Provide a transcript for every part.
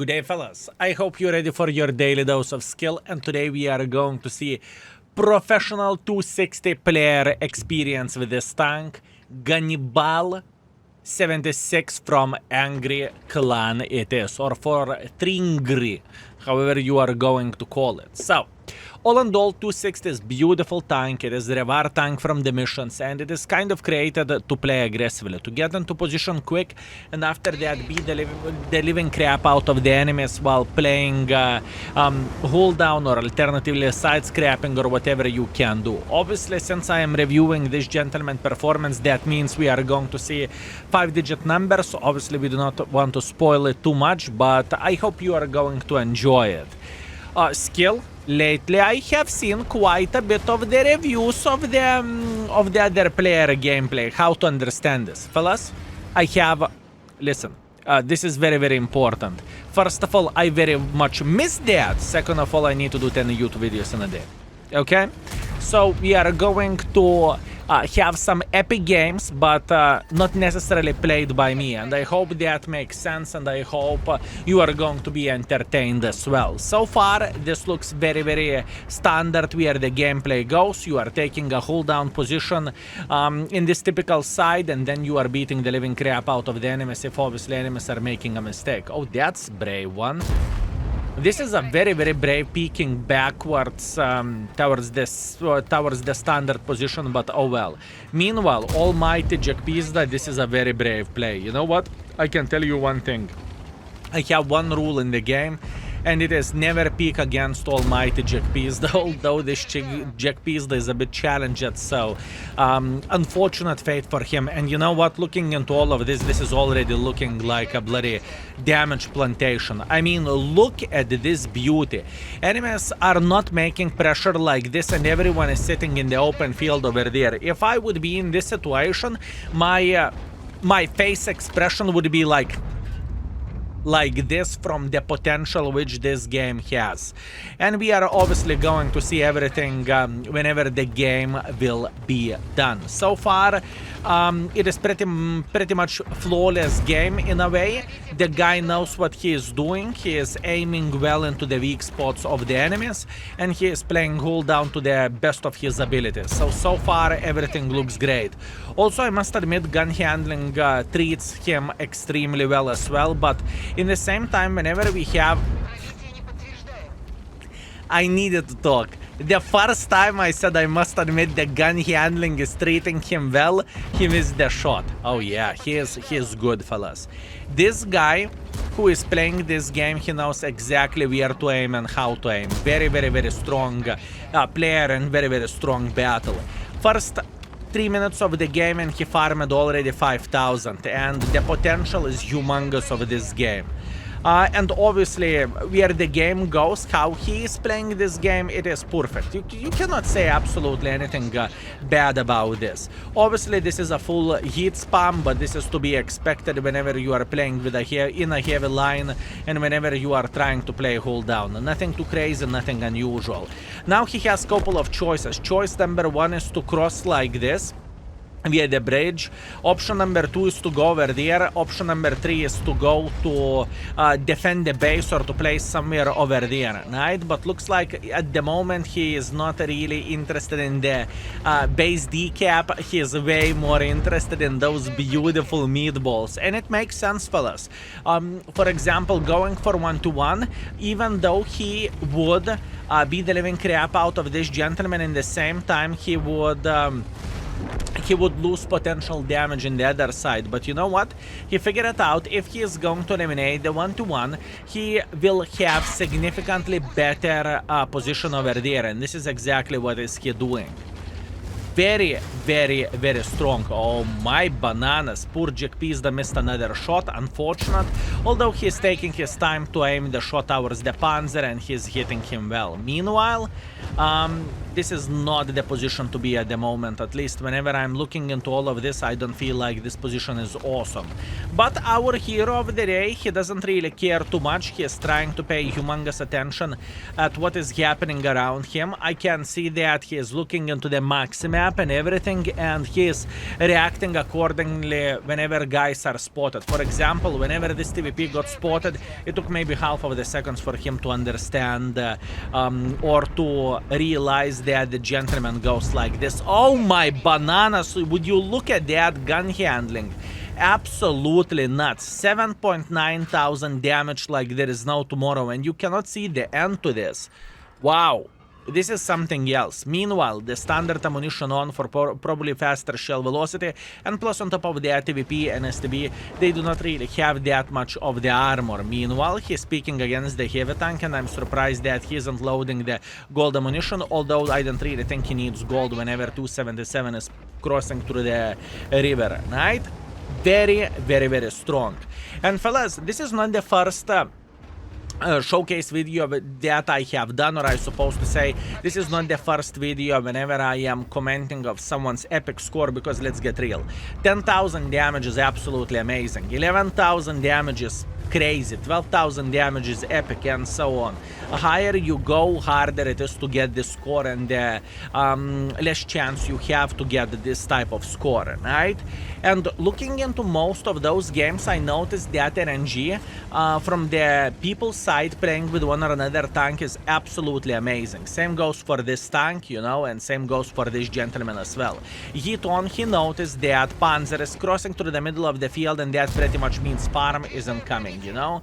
Good day, fellas. I hope you're ready for your daily dose of skill, and today we are going to see professional 260 player experience with this tank, Gannibal 76 from Angry Clan it is, or for Tringri, however you are going to call it. So, all in all, 260 is beautiful tank. It is the reward tank from the missions, and it is kind of created to play aggressively, to get into position quick, and after that beat the living crap out of the enemies while playing hold down or alternatively side scrapping or whatever you can do. Obviously, since I am reviewing this gentleman performance, that means we are going to see 5-digit numbers. Obviously, we do not want to spoil it too much, but I hope you are going to enjoy it. Skill. Lately, I have seen quite a bit of the reviews of the other player gameplay. How to understand this, fellas? I have... Listen, this is very, very important. First of all, I very much miss that. Second of all, I need to do 10 YouTube videos in a day. Okay? So, we are going to have some epic games, but not necessarily played by me. And I hope that makes sense, and I hope you are going to be entertained as well. So far, this looks very, very standard where the gameplay goes. You are taking a hold down position in this typical side, and then you are beating the living crap out of the enemies if obviously enemies are making a mistake. Oh, that's brave one. This is a very, very brave peeking backwards towards the standard position, but oh well. Meanwhile, Almighty Jack Pizda, this is a very brave play. You know what? I can tell you one thing. I have one rule in the game, and it is never peek against Almighty Jack Pizda, although this Jack Pizda is a bit challenged, so unfortunate fate for him. And you know what, looking into all of this, this is already looking like a bloody damage plantation. I mean, look at this beauty. Enemies are not making pressure like this, and everyone is sitting in the open field over there. If I would be in this situation, my face expression would be like this from the potential which this game has. And we are obviously going to see everything whenever the game will be done. So far, it is pretty much flawless game in a way. The guy knows what he is doing. He is aiming well into the weak spots of the enemies, and he is playing hold down to the best of his abilities. So far, everything looks great. Also, I must admit, gun handling treats him extremely well as well, but in the same time, whenever we have... I needed to talk. The first time I said I must admit the gun handling is treating him well, he missed the shot. Oh yeah, he is good, fellas. This guy who is playing this game, he knows exactly where to aim and how to aim. Very, very, very strong player and very, very strong battle. First 3 minutes of the game and he farmed already 5,000, and the potential is humongous of this game. And obviously, where the game goes, how he is playing this game, it is perfect. You cannot say absolutely anything bad about this. Obviously, this is a full heat spam, but this is to be expected whenever you are playing with in a heavy line and whenever you are trying to play hold down. Nothing too crazy, nothing unusual. Now he has a couple of choices. Choice number 1 is to cross like this via the bridge. Option number 2 is to go over there. Option number 3 is to go to defend the base or to place somewhere over there, right? But looks like at the moment he is not really interested in the base decap. He is way more interested in those beautiful meatballs, and it makes sense, fellas. For example, going for 1-to-1, even though he would beat the living crap out of this gentleman, in the same time he would lose potential damage in the other side. But you know what? He figured it out. If he is going to eliminate the 1-to-1, he will have significantly better position over there. And this is exactly what is he doing. Very, very, very strong. Oh my bananas. Poor Jack Pizda missed another shot. Unfortunate. Although he's taking his time to aim the shot towards the Panzer, and he's hitting him well. Meanwhile, this is not the position to be at the moment. At least whenever I'm looking into all of this, I don't feel like this position is awesome. But our hero of the day, he doesn't really care too much. He is trying to pay humongous attention at what is happening around him. I can see that he is looking into the maximap map and everything, and he's reacting accordingly whenever guys are spotted. For example, whenever this TVP got spotted, it took maybe half of the seconds for him to understand or to realize that the gentleman goes like this. Oh my bananas, would you look at that gun handling? Absolutely nuts. 7.9 thousand damage like there is no tomorrow, and you cannot see the end to this. Wow. This is something else. Meanwhile, the standard ammunition on for probably faster shell velocity, and plus on top of that TVP and STB, they do not really have that much of the armor. Meanwhile, he's speaking against the heavy tank, and I'm surprised that he isn't loading the gold ammunition, although I don't really think he needs gold whenever 277 is crossing through the river, right? Very, very, very strong. And fellas, this is not the first showcase video that I have done, or I supposed to say, this is not the first video whenever I am commenting of someone's epic score, because let's get real. 10,000 damage is absolutely amazing. 11,000 damage is crazy. 12,000 damage is epic, and so on. The higher you go, harder it is to get this score, and less chance you have to get this type of score, right? And looking into most of those games, I noticed that RNG from the people's side playing with one or another tank is absolutely amazing. Same goes for this tank, you know, and same goes for this gentleman as well. Hit on, he noticed that Panzer is crossing through the middle of the field, and that pretty much means farm isn't coming, you know.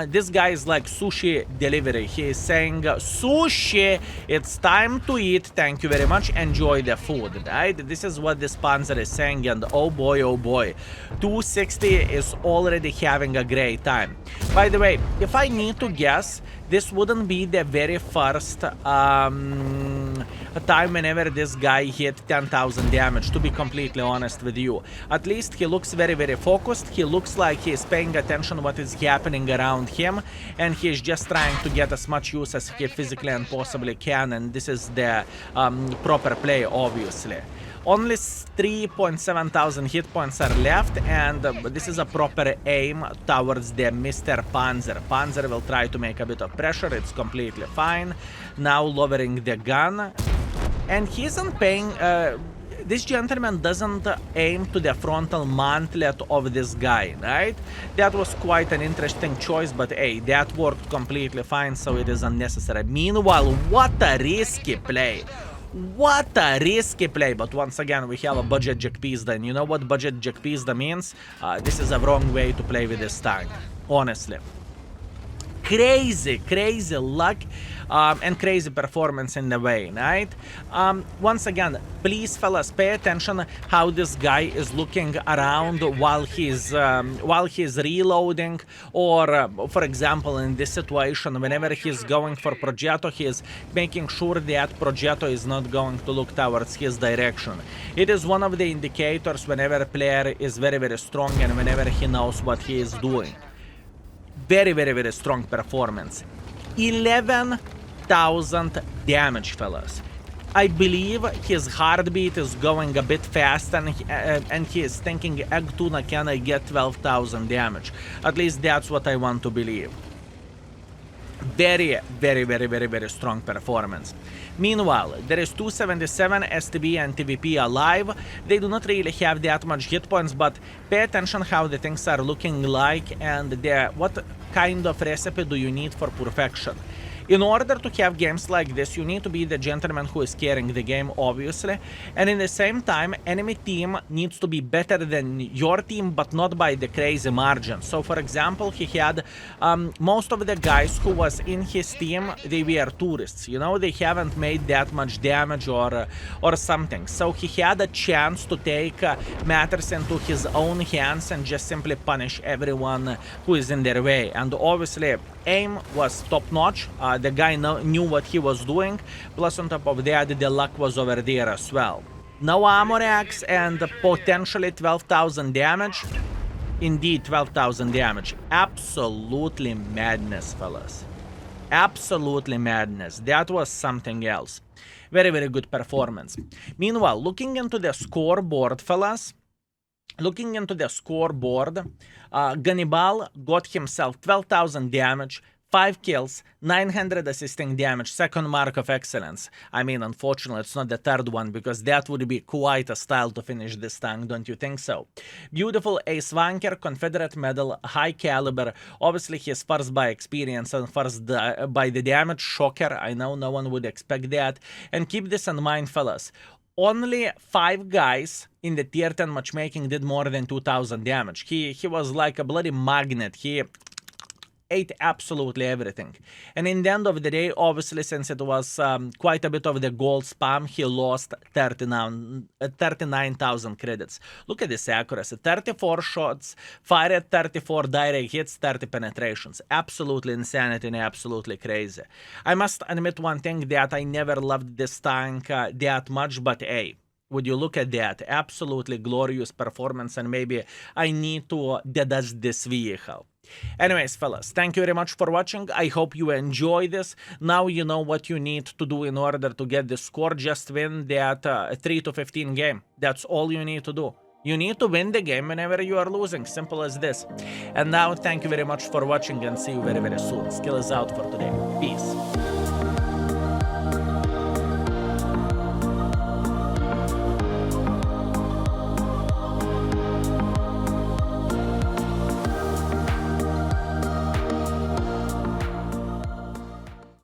This guy is like sushi delivery. He is saying, sushi, it's time to eat, thank you very much, enjoy the food, right? This is what this Panzer is saying, and oh boy, 260 is already having a great time. By the way, if I need to guess, this wouldn't be the very first time whenever this guy hit 10,000 damage, to be completely honest with you. At least he looks very, very focused. He looks like he is paying attention what is happening around him, and he is just trying to get as much use as he physically and possibly can, and this is the proper play, obviously. Only 3.7 thousand hit points are left, and this is a proper aim towards the Mr. Panzer. Panzer will try to make a bit of pressure, it's completely fine. Now lowering the gun, and he isn't paying... this gentleman doesn't aim to the frontal mantlet of this guy, right? That was quite an interesting choice, but hey, that worked completely fine, so it is unnecessary. Meanwhile, what a risky play! What a risky play, but once again we have a budget Jack Pizda, and you know what budget Jack Pizda means? This is a wrong way to play with this tank, honestly. Crazy luck and crazy performance in the way, right? Once again, please fellas, pay attention how this guy is looking around while he's reloading, or for example in this situation, whenever he's going for Progetto, he is making sure that Progetto is not going to look towards his direction. It is one of the indicators whenever a player is very, very strong and whenever he knows what he is doing. Very, very, very strong performance. 11,000 damage, fellas. I believe his heartbeat is going a bit fast, and he is thinking, Egg Tuna, can I get 12,000 damage? At least that's what I want to believe. Very, very, very, very, very strong performance. Meanwhile, there is 277, STB and TVP alive. They do not really have that much hit points, but pay attention how the things are looking like, and what kind of recipe do you need for perfection. In order to have games like this, you need to be the gentleman who is carrying the game, obviously, and in the same time, enemy team needs to be better than your team, but not by the crazy margin. So, for example, he had most of the guys who was in his team, they were tourists, you know, they haven't made that much damage or something. So he had a chance to take matters into his own hands and just simply punish everyone who is in their way. And obviously, aim was top-notch. The guy knew what he was doing, plus on top of that, the luck was over there as well. No armor axe and potentially 12,000 damage. Indeed, 12,000 damage. Absolutely madness, fellas. Absolutely madness. That was something else. Very, very good performance. Meanwhile, looking into the scoreboard, fellas, Gunnibal got himself 12,000 damage, 5 kills, 900 assisting damage, second mark of excellence. I mean, unfortunately, it's not the third one, because that would be quite a style to finish this tank, don't you think so? Beautiful ace wanker, Confederate medal, high caliber. Obviously, he's first by experience and first by the damage. Shocker, I know no one would expect that. And keep this in mind, fellas. Only 5 guys in the tier 10 matchmaking did more than 2000 damage. He was like a bloody magnet. He ate absolutely everything. And in the end of the day, obviously, since it was quite a bit of the gold spam, he lost 39,000 credits. Look at this accuracy. 34 shots, fired 34 direct hits, 30 penetrations. Absolutely insanity and absolutely crazy. I must admit one thing, that I never loved this tank that much, but hey, would you look at that? Absolutely glorious performance, and maybe I need to dedust this vehicle. Anyways, fellas, thank you very much for watching. I hope you enjoy this. Now you know what you need to do in order to get the score. Just win that 3 to 15 game. That's all you need to do. You need to win the game whenever you are losing. Simple as this. And now, thank you very much for watching, and see you very, very soon. Skill is out for today. Peace.